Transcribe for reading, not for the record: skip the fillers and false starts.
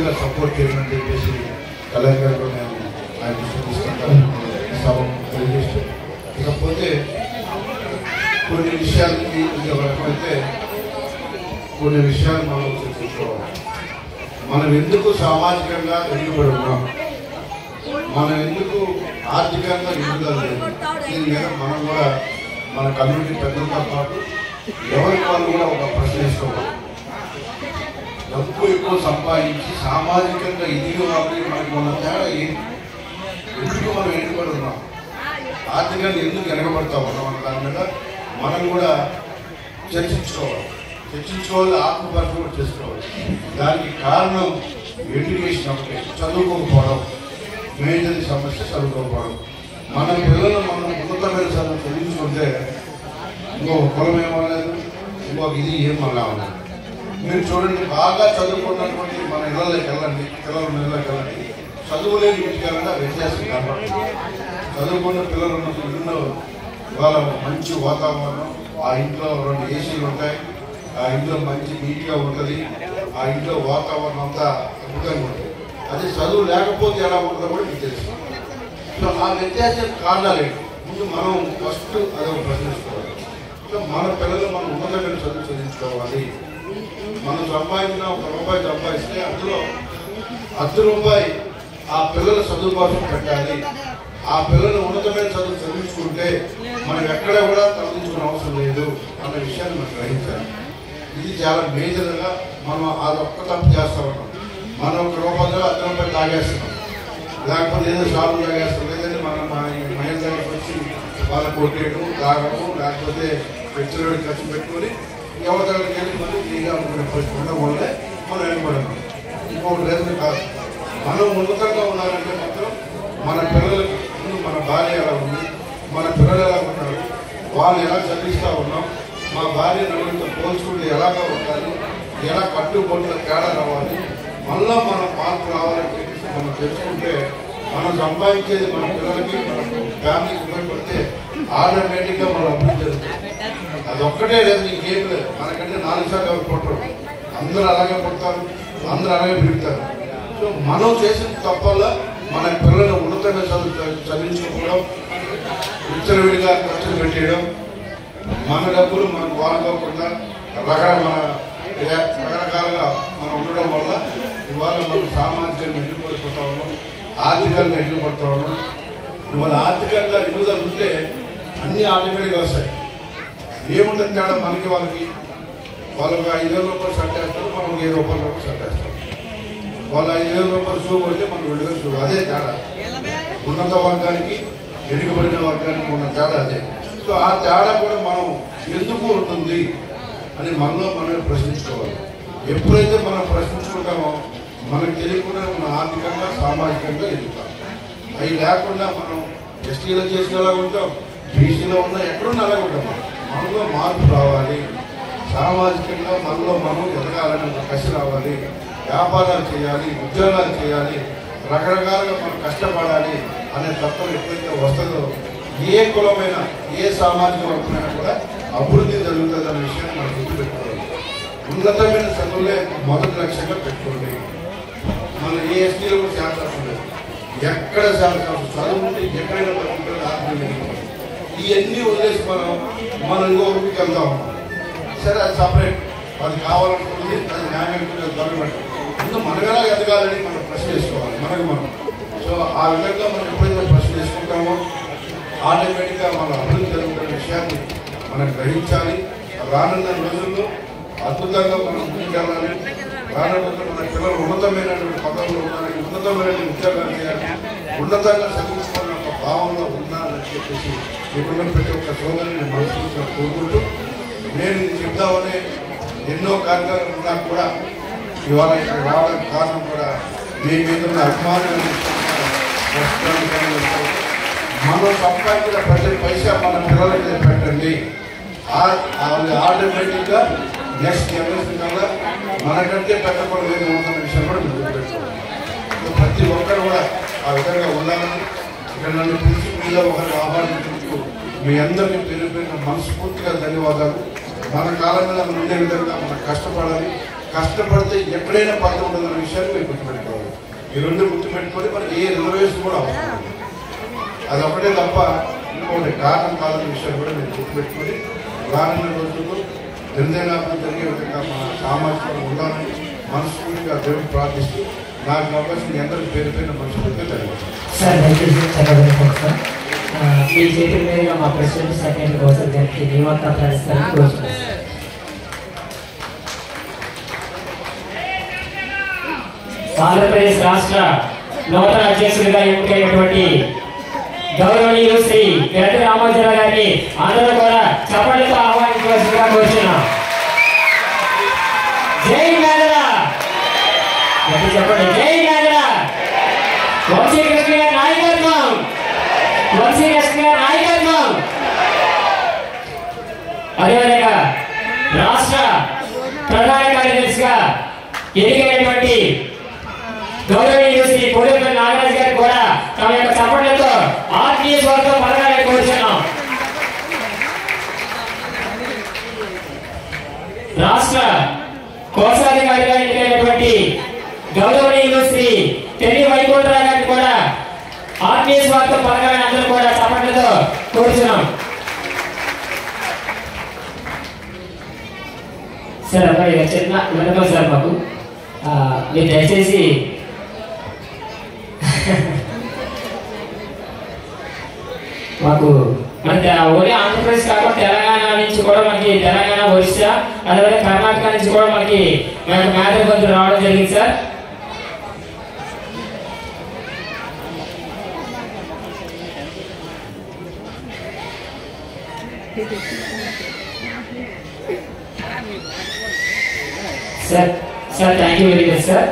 పూర్తిగా సపోర్ట్ చేయమని చెప్పేసి కలెక్టర్ నేను ఆయన తీసుకుంటాను సభ తెలియజేస్తూ. ఇకపోతే కొన్ని విషయాలకి అయితే కొన్ని విషయాలు మనం చర్చించుకోవాలి. మనం ఎందుకు సామాజికంగా వెనుకబడి ఉన్నాం, మనం ఎందుకు ఆర్థికంగా ఎదుగుదల లేదు, దీని మీద మనం కూడా మన కమ్యూనిటీ పెద్దలతో పాటు ఎవరికి వాళ్ళు కూడా ఒక ప్రశ్న వేసుకోవాలి. డబ్బు ఎక్కువ సంపాదించి సామాజికంగా ఎదిగి వాళ్ళకి మనకు ఉన్న తేడా ఏంటి, ఎందుకు మనం వెనుకబడి ఉన్నాం, ఆర్థికంగా ఎందుకు వెనకబడతా ఉన్నాం అన్న దాని మీద మనం కూడా చర్చించుకోవాలి. ఆత్మపరిశీలన కూడా చేసుకోవాలి. దానికి కారణం ఎడ్యుకేషన్ ఒకటే, చదువుకోకపోవడం. మేజర్ సమస్య చదువుకోకపోవడం. మన పిల్లలు మనం ఉన్నతమైన చదువు చదివించుకుంటే ఇంకొక కులం ఏమలేదు, ఇంకొక ఇది ఏమన్నా ఉన్నది. మీరు చూడండి, బాగా చదువుకున్నటువంటి మన ఇళ్ళకి వెళ్ళండి, పిల్లలు ఇళ్ళకి వెళ్ళండి, చదువు లేని ఇంటికి వెళ్ళండి, వ్యత్యాసం కాబట్టి చదువుకున్న పిల్లలు ఉన్న ఇల్లు వాళ్ళ మంచి వాతావరణం, ఆ ఇంట్లో 2 ఏసీలు ఉంటాయి, ఆ ఇంట్లో మంచి నీట్గా ఉంటుంది, ఆ ఇంట్లో వాతావరణం అంతా అద్భుతంగా ఉంటుంది. అది చదువు లేకపోతే ఎలా ఉంటుందో కూడా మీకు తెలుసు. సో ఆ వ్యత్యాసం కారణాలు ఏంటి ముందు మనం ఫస్ట్ అదొక ప్రశ్నించుకోవాలి. సో మన పిల్లలు మనం ఉన్నతమైన చదువు చదివించుకోవాలి. మనం సంపాదించిన ₹1 సంపాదిస్తే అందులో ₹10 ఆ పిల్లల చదువు కోసం పెట్టాలి. ఆ పిల్లలు ఉన్నతమైన చదువు చదివించుకుంటే మనం ఎక్కడ కూడా తరలించుకునే అవసరం లేదు అన్న విషయాన్ని మనం గ్రహించాలి. ఇది చాలా మేజర్గా మనం అదొక్క తప్పు చేస్తూ ఉన్నాం. మనం ₹1 తాగేస్తున్నాం, లేకపోతే ఏదో షాపులు తాగేస్తాం, లేదంటే మనం మహిళ దగ్గరికి వచ్చి వాళ్ళ కొట్టేయడం, తాగడం, లేకపోతే పెట్టుబడి ఖర్చు పెట్టుకొని ఎవరి దగ్గరికి వెళ్ళి మళ్ళీ ఫ్రీగా ఉండడం వల్లే మనం వెనకబడతాం. ఇంకొకటి లేదు కాదు. మనం ఉన్నతంగా ఉన్నారంటే మాత్రం మన పిల్లలకి ముందు మన భార్య ఎలా ఉంది, మన పిల్లలు ఎలా ఉన్నారు, వాళ్ళు ఎలా చదివిస్తూ ఉన్నాం, మా భార్య నలుగురితో పోల్చుకుంటే ఎలాగా ఉండాలి, ఎలా కట్టుబొట్టులో తేడా రావాలి, మళ్ళా మన మార్పు రావాలని చెప్పేసి మనం తెలుసుకుంటే మనం సంపాదించేది మన పిల్లలకి మన ఫ్యామిలీకి ఉపయోగపడితే ఆటోమేటిక్గా మనం అభివృద్ధి జరుగుతుంది. అది ఒక్కటే లేదు, ఇంకేం లేదు. మనకంటే 4 శాతం పుట్టరు, అందరూ అలాగే పుడతారు, అందరూ అలాగే పెరుగుతారు. సో మనం చేసిన తప్పల్ల మన పిల్లలు ఉన్నతంగా చదివించుకోవడం, విచ్చలవిడిగా ఖర్చులు పెట్టేయడం, మన డబ్బులు మనకు వాడుకోకుండా రకరకాలుగా మనం ఉండడం వల్ల ఇవాళ మనం సామాజికంగా ఎన్నుపడిపోతా ఉన్నాం, ఆర్థికంగా ఎన్నుపడుతూ ఉన్నాం. ఇవాళ ఆర్థికంగా ఎన్నుదలు ఉంటే అన్నీ ఆటోమేటిక్గా వస్తాయి. ఏముంటుంది తేడా మనకి వాళ్ళకి ₹5,000 సట్టేస్తారు, మనం ₹1,000 సట్టేస్తాం. వాళ్ళు ₹5,000 షూ కొడితే మనం ₹2,000 షూ. అదే తేడా ఉన్నత వర్గానికి వెనుకబడిన వర్గానికి ఉన్న తేడా అదే. సో ఆ తేడా కూడా మనం ఎందుకు ఉంటుంది అని మనలో మనమే ప్రశ్నించుకోవాలి. ఎప్పుడైతే మనం ప్రశ్నించుకుంటామో మనకు తెలియకుండా మన ఆర్థికంగా సామాజికంగా ఎదుగుతాం. అవి లేకుండా మనం ఎస్టీలో చేసిన అలాగే ఉంటాం, బీసీలో ఉన్నా ఎక్కడున్నా అలాగే ఉంటాం. మనలో మార్పు రావాలి, సామాజికంగా మనలో మనం ఎదగాలని ఒక కసి రావాలి, వ్యాపారాలు చేయాలి, ఉద్యోగాలు చేయాలి, రకరకాలుగా మనం కష్టపడాలి అనే తత్వం ఎప్పుడైతే వస్తుందో ఏ కులమైనా ఏ సామాజిక వర్గమైనా కూడా అభివృద్ధి జరుగుతుంది అనే విషయాన్ని మనం గుర్తుపెట్టుకోవాలి. ఉన్నతమైన చదువులే మొదటి లక్ష్యంగా పెట్టుకోండి. మన ఏ ఎస్టీలో కూడా శాస్త్రం లేదు, ఎక్కడ శాస్త్రం చదువు ఉంటే ఎక్కడైనా బతుకుంటుంది, ఆత్మీయ ఇవన్నీ వదిలేసి మనం ఇంకో ఊరికి వెళ్తా ఉన్నాం. సరే అది సపరేట్, అది కావాలనుకుంటుంది, అది న్యాయంగా గవర్నమెంట్ ముందు మనగలా ఎదగాలని మనం ప్రశ్న చేసుకోవాలి మనకు మనం. సో ఆ విధంగా మనం ఎప్పుడైతే ప్రశ్న చేసుకుంటామో ఆటోమేటిక్గా మన అభివృద్ధి జరుగుతున్న విషయాన్ని మనం గ్రహించాలి. రానున్న రోజుల్లో అద్భుతంగా మనం ముందుకెళ్ళాలి. రానున్న రోజుల్లో మన పిల్లలు ఉన్నతమైనటువంటి పదవులు ఉండాలి, ఉన్నతమైనటువంటి ఉద్యోగాలు చేయాలి, ఉన్నతంగా చదివించుకున్న ఒక భావంలో ఉండాలని చెప్పేసి ఇప్పుడు ప్రతి ఒక్క సోదరుని మనస్ఫూర్తిగా కోరుకుంటూ నేను ఇది చెప్తామని ఎన్నో కార్యక్రమాలు ఉన్నా కూడా ఇవాళ ఇక్కడ రావడానికి కారణం కూడా మీ మీద ఉన్న అభిమానాన్ని మనం సంపాదించిన ప్రతి పైసా మన పిల్లల మీద పెట్టండి. ఆటోమేటిక్గా నెక్స్ట్ జనరేషన్ కల్లా మనకంటే పెట్టకూడదు ఏమవుతున్న విషయం కూడా మీరు గుర్తుపెట్టుకోవాలి. ప్రతి ఒక్కరు కూడా ఆ విధంగా ఉండాలని ఇక్కడ నన్ను పిలిచి మీలో ఒకరు ఆహ్వానించుకుంటూ మీ అందరికీ పేరు పేరున మనస్ఫూర్తిగా ధన్యవాదాలు. మన కాలం మీద ఉండే విధంగా మనం కష్టపడాలి, కష్టపడితే ఎక్కడైనా పదవి ఉండదన్న విషయాన్ని మీరు గుర్తుపెట్టుకోవాలి. ఈ రెండు గుర్తుపెట్టుకొని మనకి ఏ రిజర్వేషన్ కూడా అవసరం. అది ఒకటే తప్ప ఇంకొకటి కారణం కాదన్న విషయాన్ని కూడా మీరు గుర్తుపెట్టుకొని రానున్న రోజుల్లో నిర్ణయాలు జరిగే విధంగా మన సామాజికంగా ఉండాలని మనస్ఫూర్తిగా దేవుడు ప్రార్థిస్తూ నాకు అవకాశం అందరికీ పేరు పేరున మనస్ఫూర్తిగా తెలియజేస్తాను. సార్ దయచేసి సార్ మీ చేతుల మీదుగా మా ప్రెసిడెంట్ సెక్రటరీ గౌసర్ గారికి నియమత్తా ప్రకటిస్తారని కోరుతున్నాను. ఆంధ్రప్రదేశ్ రాష్ట్ర నూతన అధ్యక్షుడిగా ఎన్నికైనటువంటి గౌరవనీయులు శ్రీ గడ్డి రామోజీరావు గారిని అందరూ కూడా చప్పట్లతో ఆహ్వానించవలసిందిగా కోరుతున్నాం. జై మేదల, చెప్పండి జై మేదల. వంశీ కృష్ణ గారి నాయకత్వం, వంశీ కృష్ణ గారి నాయకత్వం. అదేవిధంగా రాష్ట్ర ప్రధాన కార్యదర్శిగా ఎన్నికైనటువంటి గౌరవనీయులు శ్రీ కోడేపల్లి నాగరాజు గారు కూడా తమ యొక్క చప్పట్లతో ఆర్టీఎస్ వారితో పలకాలని కోరుతున్నాం. రాష్ట్ర కోశాధికారిగా ఎన్నికైనటువంటి గౌరవనీయులు శ్రీ తెల్లి వైకుంఠరావు గారిని కూడా ఆర్టీఎస్ వారితో పలకాలని అందరూ కూడా చప్పట్లతో కోరుతున్నాం. సార్ అబ్బాయి చిన్న వినపం సార్ మాకు మీరు దయచేసి మాకు మన ఓన్లీ ఆంధ్రప్రదేశ్ కాకుండా తెలంగాణ నుంచి కూడా మనకి తెలంగాణ, ఒరిస్సా, అదేవిధంగా కర్ణాటక నుంచి కూడా మనకి మేధల బంధువులు రావడం జరిగింది sir. Sir thank you very much sir.